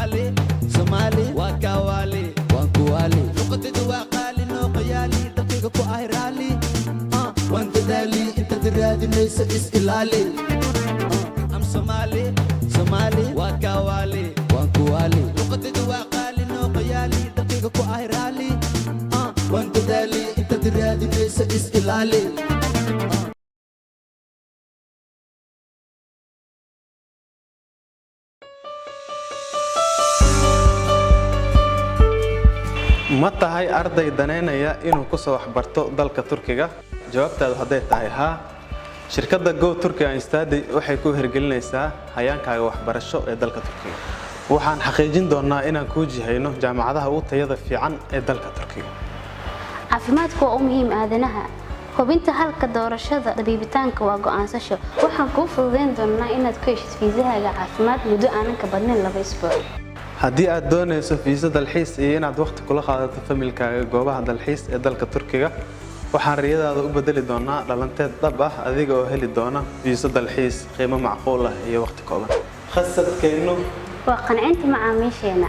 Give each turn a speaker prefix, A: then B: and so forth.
A: Somali wakawali wankuwali luqaddu waa qaali noo qiyaali daqiiqa ku ah raali wanta dali inta diraadinaysa is ilaali am Somali wakawali wankuwali luqaddu waa qaali noo qiyaali daqiiqa ku ah raali wanta dali inta diraadinaysa is ilaali
B: ma tahay arday daneynaya inuu ku soo waxbarto dalka Turkiga jawaabtaadu haday tahay ha shirkadda Go Turkey Study waxay ku hirgelinaysaa hayaankaaga waxbarasho ee dalka Turkiga waxaan xaqiijin doonaa inaan ku jihayno jaamacadaha ugu tayada fiican ee dalka Turkiga
C: caafimaadku waa muhiim aadanaha hubinta halka doorashada dabiibitaanka waa go'aansasho waxaan ku fududeyn doonaa inaad ku heshiis fiisahaaga caafimaad muddo aanan ka badnayn 2 isbuuc
B: haddii aad doonayso fiisa dalxiis iyo inaad waqti kula qaadato familkaaga goobaha dalxiis ee dalka Turkiga waxaan riyadaada u bedeli doonaa dhalanteed dhab ah adiga oo heli doona fiisa dalxiis qiimo macquul ah iyo waqti kooban khasabkeenu
C: waa qancinta macaamiisheena